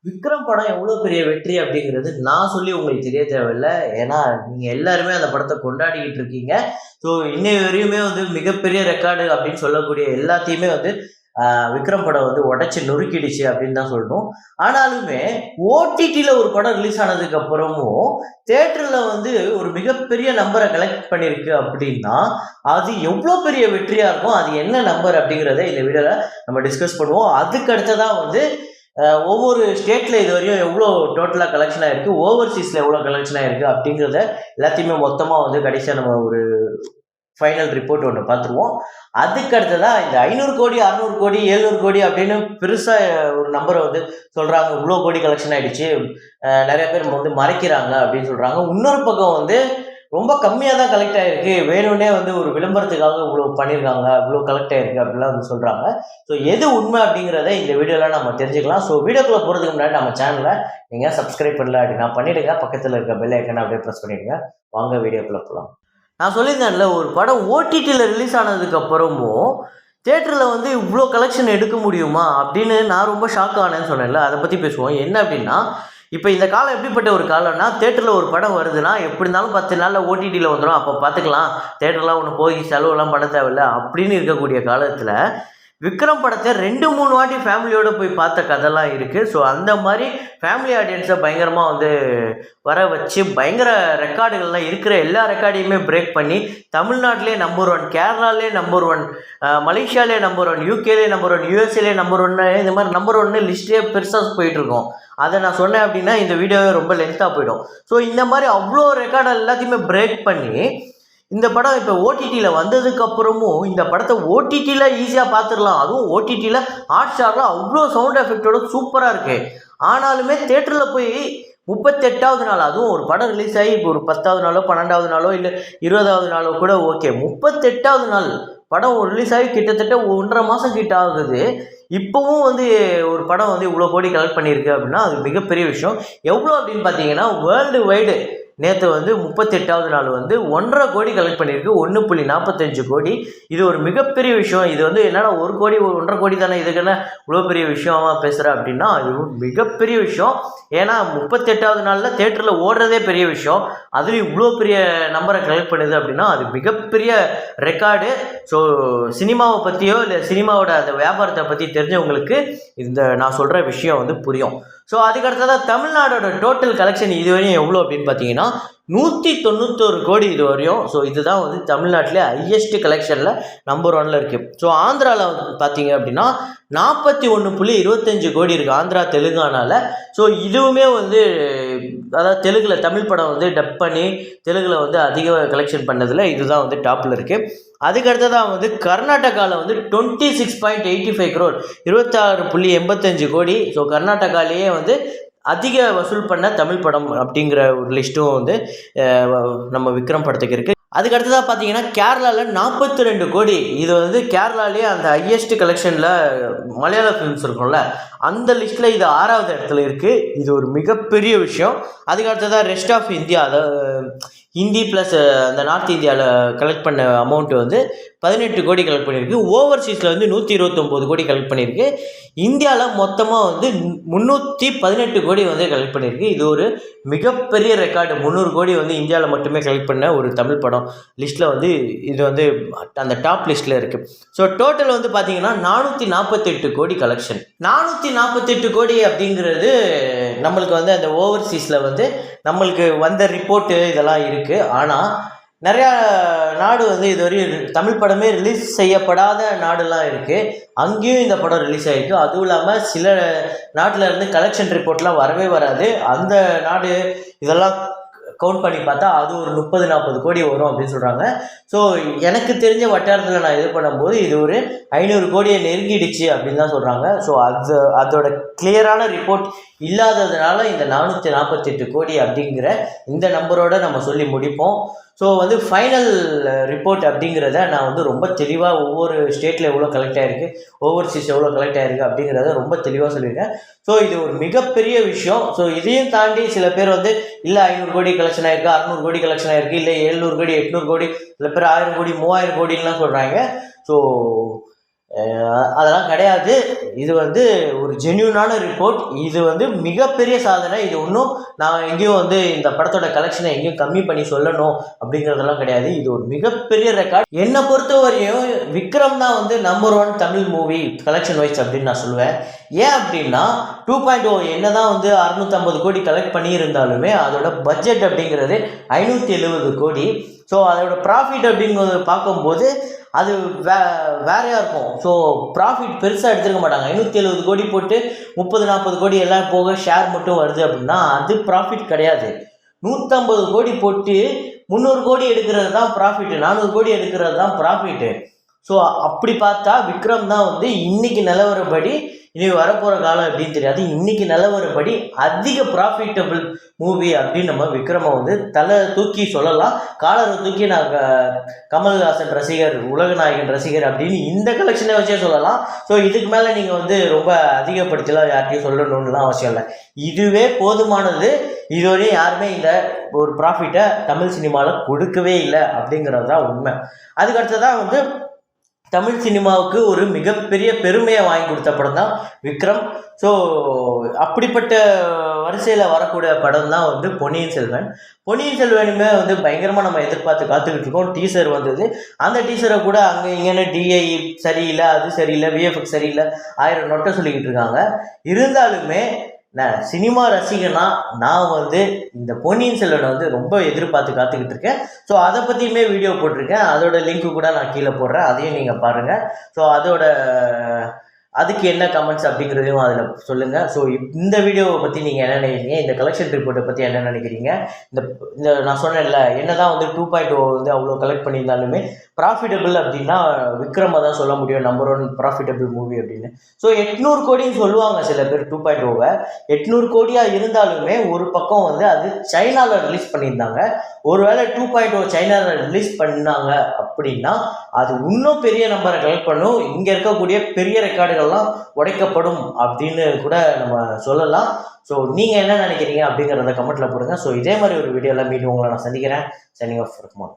விக்ரம் படம் எவ்வளோ பெரிய வெற்றி அப்படிங்கிறது நான் சொல்லி உங்களுக்கு தெரிய தேவையில்ல. ஏன்னா, நீங்க எல்லாருமே அந்த படத்த கொண்டாடிக்கிட்டு இருக்கீங்க. ஸோ, இன்னை வரையுமே வந்து மிகப்பெரிய ரெக்கார்டு அப்படின்னு சொல்லக்கூடிய எல்லாத்தையுமே வந்து விக்ரம் படம் வந்து உடைச்சு நொறுக்கிடுச்சு அப்படின்னு தான் சொல்லணும். ஆனாலுமே ஓடிடில ஒரு படம் ரிலீஸ் ஆனதுக்கு அப்புறமும் தியேட்டர்ல வந்து ஒரு மிகப்பெரிய நம்பரை கலெக்ட் பண்ணியிருக்கு அப்படின்னா, அது எவ்வளோ பெரிய வெற்றியா இருக்கும்? அது என்ன நம்பர் அப்படிங்கிறத இந்த வீடியோல நம்ம டிஸ்கஸ் பண்ணுவோம். அதுக்கு அடுத்ததா வந்து ஒவ்வொரு ஸ்டேட்ல இதுவரையும் எவ்வளோ டோட்டலா கலெக்ஷன் ஆயிருக்கு, ஓவர்சீஸ்ல எவ்வளோ கலெக்ஷன் ஆயிருக்கு அப்படிங்கிறத எல்லாத்தையுமே மொத்தமா வந்து கடைசியா நம்ம ஒரு ஃபைனல் ரிப்போர்ட் ஒன்று பார்த்துருவோம். அதுக்கு அடுத்ததா இந்த 500 கோடி, 600 கோடி, 700 கோடி அப்படின்னு பெருசா ஒரு நம்பரை வந்து சொல்றாங்க. இவ்வளோ கோடி கலெக்ஷன் ஆயிடுச்சு. நிறைய பேர் வந்து மறைக்கிறாங்க அப்படின்னு சொல்றாங்க. இன்னொரு பக்கம் வந்து ரொம்ப கம்மியா தான் கலெக்ட் ஆயிருக்கு. வேணும்னே வந்து ஒரு விளம்பரத்துக்காக இவ்வளோ பண்ணியிருக்காங்க, இவ்வளோ கலெக்ட் ஆயிருக்கு அப்படிலாம் வந்து சொல்றாங்க. ஸோ எது உண்மை அப்படிங்கிறத இந்த வீடியோல நம்ம தெரிஞ்சுக்கலாம். ஸோ வீடியோக்குள்ள போறதுக்கு முன்னாடி நம்ம சேனலை நீங்க சப்ஸ்கிரைப் பண்ணல அப்படின்னா பண்ணிடுங்க. பக்கத்தில் இருக்க பெல் ஐக்கனை அப்படியே ப்ரெஸ் பண்ணிடுங்க. வாங்க வீடியோக்குள்ள போகலாம். நான் சொல்லியிருந்தேன்ல, ஒரு படம் ஓடிடியில் ரிலீஸ் ஆனதுக்கு அப்புறமும் தியேட்டரில் வந்து இவ்வளோ கலெக்ஷன் எடுக்க முடியுமா அப்படின்னு நான் ரொம்ப ஷாக் ஆனேன்னு சொன்னேன்ல, அதை பற்றி பேசுவோம். என்ன அப்படின்னா, இப்போ இந்த காலம் எப்படிப்பட்ட ஒரு காலம்னா, தியேட்டரில் ஒரு படம் வருதுன்னா எப்படி இருந்தாலும் 10 நாளில் ஓடிடியில் வந்துடும், அப்போ பார்த்துக்கலாம், தியேட்டர்லாம் ஒன்று போய் செலவுலாம் பண்ண தேவையில்லை அப்படின்னு இருக்கக்கூடிய காலத்தில் விக்ரம் படத்தை 2-3 வாட்டி ஃபேமிலியோடு போய் பார்த்த கதைலாம் இருக்குது. ஸோ அந்த மாதிரி ஃபேமிலி ஆடியன்ஸை பயங்கரமாக வந்து வர வச்சு பயங்கர ரெக்கார்டுகள்லாம் இருக்கிற எல்லா ரெக்கார்டையுமே பிரேக் பண்ணி தமிழ்நாட்டிலே நம்பர் 1, கேரளாலே நம்பர் 1, மலேசியாலே நம்பர் 1, யூகேலே நம்பர் 1, யூஎஸ்ஏலே நம்பர் 1, இந்த மாதிரி நம்பர் 1 லிஸ்ட்டே பெருசாக போயிட்டுருக்கோம். அதை நான் சொன்னேன் அப்படின்னா இந்த வீடியோவே ரொம்ப லென்த்தாக போயிடும். ஸோ இந்த மாதிரி அவ்வளோ ரெக்கார்டு எல்லாத்தையுமே பிரேக் பண்ணி இந்த படம் இப்போ ஓடிடியில் வந்ததுக்கப்புறமும் இந்த படத்தை ஓடிடியில் ஈஸியாக பார்த்துடலாம். அதுவும் ஓடிடியில் ஹாட்ஸ்டாரில் அவ்வளோ சவுண்ட் எஃபெக்டோட சூப்பராக இருக்குது. ஆனாலுமே தேட்டரில் போய் 38வது நாள், அதுவும் ஒரு படம் ரிலீஸ் ஆகி இப்போ ஒரு 10வது நாளோ 12வது நாளோ இல்லை 20வது நாளோ கூட ஓகே, 38வது நாள் படம் ரிலீஸ் ஆகி கிட்டத்தட்ட 1.5 மாதம் கிட்ட ஆகுது. இப்போவும் வந்து ஒரு படம் வந்து இவ்வளோ கோடி கலெக்ட் பண்ணியிருக்கு அப்படின்னா அது மிகப்பெரிய விஷயம். எவ்வளோ அப்படின்னு பார்த்தீங்கன்னா, வேர்ல்டு வைடு நேற்று வந்து 38வது நாள் வந்து 1.5 கோடி கலெக்ட் பண்ணியிருக்கு. 1.45 கோடி. இது ஒரு மிகப்பெரிய விஷயம். இது வந்து என்னடா 1 கோடி 1.5 கோடி தானே, இதுக்கு என்ன இவ்வளோ பெரிய விஷயமா பேசுகிறேன் அப்படின்னா, அது மிகப்பெரிய விஷயம். ஏன்னா 38வது நாளில் தேட்டரில் ஓடுறதே பெரிய விஷயம். அதுலேயும் இவ்வளோ பெரிய நம்பரை கலெக்ட் பண்ணுது அப்படின்னா அது மிகப்பெரிய ரெக்கார்டு. ஸோ சினிமாவை பற்றியோ இல்லை சினிமாவோட அந்த வியாபாரத்தை பற்றி தெரிஞ்சவங்களுக்கு இந்த நான் சொல்கிற விஷயம் வந்து புரியும். ஸோ அதுக்கடுத்ததான் தமிழ்நாடோட டோட்டல் கலெக்ஷன் இதுவரையும் எவ்வளோ அப்படின்னு பார்த்தீங்கன்னா 191 கோடி இது வரையும். ஸோ இதுதான் வந்து தமிழ்நாட்டிலே ஹையஸ்ட் கலெக்ஷனில் நம்பர் 1ல் இருக்குது. ஸோ ஆந்திராவில் பார்த்தீங்க அப்படின்னா 41.25 கோடி இருக்குது, ஆந்திரா தெலுங்கானாவில். ஸோ இதுவுமே வந்து அதாவது தெலுங்கில் தமிழ் படம் வந்து டப் பண்ணி தெலுங்கில் வந்து அதிக கலெக்ஷன் பண்ணதில் இதுதான் வந்து டாப்பில் இருக்குது. அதுக்கடுத்ததான் வந்து கர்நாடகாவில் வந்து 26.85 crore, 26.85 கோடி. ஸோ கர்நாடகாலேயே வந்து அதிக வசூல் பண்ண தமிழ் படம் அப்படிங்கிற ஒரு லிஸ்ட்டும் வந்து நம்ம விக்ரம் படத்துக்கு இருக்குது. அதுக்கு அடுத்ததாக பார்த்தீங்கன்னா கேரளாவில் 42 கோடி. இது வந்து கேரளாலேயே அந்த ஹையஸ்ட் கலெக்ஷனில் மலையாள ஃபிலிம்ஸ் இருக்கும்ல, அந்த லிஸ்ட்டில் இது 6வது இடத்துல இருக்குது. இது ஒரு மிகப்பெரிய விஷயம். அதுக்கு அடுத்ததாக ரெஸ்ட் ஆஃப் இந்தியா, அதாவது ஹிந்தி ப்ளஸ் அந்த நார்த் இந்தியாவில் கலெக்ட் பண்ண அமௌண்ட்டு வந்து 18 கோடி கலெக்ட் பண்ணியிருக்கு. ஓவர்சீஸில் வந்து 129 கோடி கலெக்ட் பண்ணியிருக்கு. இந்தியாவில் மொத்தமாக வந்து 318 கோடி வந்து கலெக்ட் பண்ணியிருக்கு. இது ஒரு மிகப்பெரிய ரெக்கார்டு. 300 கோடி வந்து இந்தியாவில் மட்டுமே கலெக்ட் பண்ண ஒரு தமிழ் படம் லிஸ்ட்டில் வந்து இது வந்து அந்த டாப் லிஸ்ட்டில் இருக்குது. ஸோ டோட்டல் வந்து பார்த்தீங்கன்னா 448 கோடி கலெக்ஷன். 448 கோடி அப்படிங்கிறது நம்மளுக்கு வந்து அந்த ஓவர்சீஸில் வந்து நம்மளுக்கு வந்த ரிப்போர்ட்டு இதெல்லாம் இருக்குது. ஆனால் நிறையா நாடு வந்து இதுவரையும் தமிழ் படமே ரிலீஸ் செய்யப்படாத நாடுலாம் இருக்குது. அங்கேயும் இந்த படம் ரிலீஸ் ஆகிருக்கு. அதுவும் இல்லாமல் சில நாட்டில் இருந்து கலெக்ஷன் ரிப்போர்ட்லாம் வரவே வராது. அந்த நாடு இதெல்லாம் கவுண்ட் பண்ணி பார்த்தா அது ஒரு 30-40 கோடி வரும் அப்படின்னு சொல்கிறாங்க. ஸோ எனக்கு தெரிஞ்ச வட்டாரத்தில் நான் இது பண்ணும்போது இது ஒரு 500 கோடியை நெருங்கிடுச்சு அப்படின்னு தான் சொல்கிறாங்க. ஸோ அதோட கிளியரான ரிப்போர்ட் இல்லாததுனால இந்த 448 கோடி அப்படிங்கிற இந்த நம்பரோட நம்ம சொல்லி முடிப்போம். ஸோ வந்து ஃபைனல் ரிப்போர்ட் அப்படிங்கிறத நான் வந்து ரொம்ப தெளிவாக ஒவ்வொரு ஸ்டேட்டில் எவ்வளோ கலெக்ட் ஆகிருக்கு, ஓவர்சீஸ் எவ்வளோ கலெக்ட் ஆகிருக்கு அப்படிங்கிறத ரொம்ப தெளிவாக சொல்லியிருக்கேன். ஸோ இது ஒரு மிகப்பெரிய விஷயம். ஸோ இதையும் தாண்டி சில பேர் வந்து இல்லை 500 கோடி கலெக்ஷன் ஆகிருக்கு, 600 கோடி கலெக்ஷன் ஆகிருக்கு, இல்லை 700 கோடி 800 கோடி, சில பேர் 1000 கோடி 3000 கோடின்லாம் சொல்கிறாங்க. ஸோ அதெல்லாம் கிடையாது. இது வந்து ஒரு ஜென்யூனான ரிப்போர்ட். இது வந்து மிகப்பெரிய சாதனை. இது ஒன்றும் நான் எங்கேயும் வந்து இந்த படத்தோட கலெக்ஷனை எங்கேயும் கம்மி பண்ணி சொல்லணும் அப்படிங்கிறதெல்லாம் கிடையாது. இது ஒரு மிகப்பெரிய ரெக்கார்ட். என்னை பொறுத்தவரையும் விக்ரம் தான் வந்து number 1 Tamil movie collection wise அப்படின்னு நான் சொல்லுவேன். ஏன் அப்படின்னா 2.0 என்ன தான் வந்து 650 கோடி கலெக்ட் பண்ணியிருந்தாலுமே அதோட பட்ஜெட் அப்படிங்கிறது 570 கோடி. ஸோ அதோட ப்ராஃபிட் அப்படிங்கிறத பார்க்கும்போது அது வேறையாக இருக்கும். ஸோ ப்ராஃபிட் பெருசாக எடுத்துருக்க மாட்டாங்க. 570 கோடி போட்டு 30-40 கோடி எல்லாம் போக ஷேர் மட்டும் வருது அப்படின்னா அது ப்ராஃபிட் கிடையாது. 150 கோடி போட்டு 300 கோடி எடுக்கிறது தான் ப்ராஃபிட்டு, 400 கோடி எடுக்கிறது தான் ப்ராஃபிட்டு. ஸோ அப்படி பார்த்தா விக்ரம் தான் வந்து இன்னைக்கு நிலவரப்படி, இனி வரப்போகிற காலம் எப்படின்னு தெரியாது, இன்னைக்கு நிலவரப்படி அதிக ப்ராஃபிட்டபிள் மூவி அப்படின்னு நம்ம விக்ரமை வந்து தலை தூக்கி சொல்லலாம். காலரை தூக்கி நான் கமல்ஹாசன் ரசிகர், உலகநாயகன் ரசிகர் அப்படின்னு இந்த கலெக்ஷனை வச்சே சொல்லலாம். ஸோ இதுக்கு மேலே நீங்கள் வந்து ரொம்ப அதிகப்படுத்தலாம் யார்ட்டையும் சொல்லணும்னுலாம் அவசியம் இல்லை. இதுவே போதுமானது. இதுவரையும் யாருமே இந்த ஒரு ப்ராஃபிட்டை தமிழ் சினிமாவில் கொடுக்கவே இல்லை அப்படிங்கிறது தான் உண்மை. அதுக்கடுத்ததான் வந்து தமிழ் சினிமாவுக்கு ஒரு மிகப்பெரிய பெருமையை வாங்கி கொடுத்த படம் தான் விக்ரம். ஸோ அப்படிப்பட்ட வரிசையில் வரக்கூடிய படம் தான் வந்து பொன்னியின் செல்வன். பொன்னியின் செல்வனுமே வந்து பயங்கரமாக நம்ம எதிர்பார்த்து காத்துக்கிட்டு இருக்கோம். டீசர் வந்தது. அந்த டீசரை கூட அங்கே இங்கேன்னு டிஐ சரியில்லை, அது சரியில்லை, விஎஃப்எக்ஸ் சரியில்லை, 1000 நொட்டை சொல்லிக்கிட்டு இருக்காங்க. இருந்தாலுமே நான் சினிமா ரசிகனா நான் வந்து இந்த பொன்னியின் செல்வனை வந்து ரொம்ப எதிர்பார்த்து காத்துக்கிட்டு இருக்கேன். ஸோ அதை பற்றியுமே வீடியோ போட்டிருக்கேன். அதோட லிங்க்கு கூட நான் கீழே போடுறேன், அதையும் நீங்கள் பாருங்கள். ஸோ அதுக்கு என்ன கமெண்ட்ஸ் அப்படிங்கிறதையும் அதில் சொல்லுங்கள். ஸோ இந்த வீடியோவை பற்றி நீங்கள் என்ன நினைக்கிறீங்க, இந்த கலெக்ஷன் ரிப்போர்ட்டை பற்றி என்ன நினைக்கிறீங்க? இந்த நான் சொன்னேன்ல, என்ன தான் வந்து 2.0 வந்து அவ்வளோ கலெக்ட் பண்ணியிருந்தாலுமே ப்ராஃபிட்டபிள் அப்படின்னா விக்ரமை தான் சொல்ல முடியும் நம்பர் 1 ப்ராஃபிட்டபிள் மூவி அப்படின்னு. ஸோ 800 கோடின்னு சொல்லுவாங்க சில பேர் 2.0வை. 800 கோடியாக இருந்தாலுமே ஒரு பக்கம் வந்து அது சைனாவில் ரிலீஸ் பண்ணியிருந்தாங்க. ஒருவேளை 2.0 சைனாவில் ரிலீஸ் பண்ணாங்க அப்படின்னா அது இன்னும் பெரிய நம்பரை கலெக்ட் பண்ணும். இங்கே இருக்கக்கூடிய பெரிய ரெக்கார்டுகள்லாம் உடைக்கப்படும் அப்படின்னு கூட நம்ம சொல்லலாம். ஸோ நீங்கள் என்ன நினைக்கிறீங்க அப்படிங்கிறத கமெண்ட்டில் போடுங்க. ஸோ இதே மாதிரி ஒரு வீடியோவில் மீண்டும் உங்களை நான் சந்திக்கிறேன். Signing off Rahman.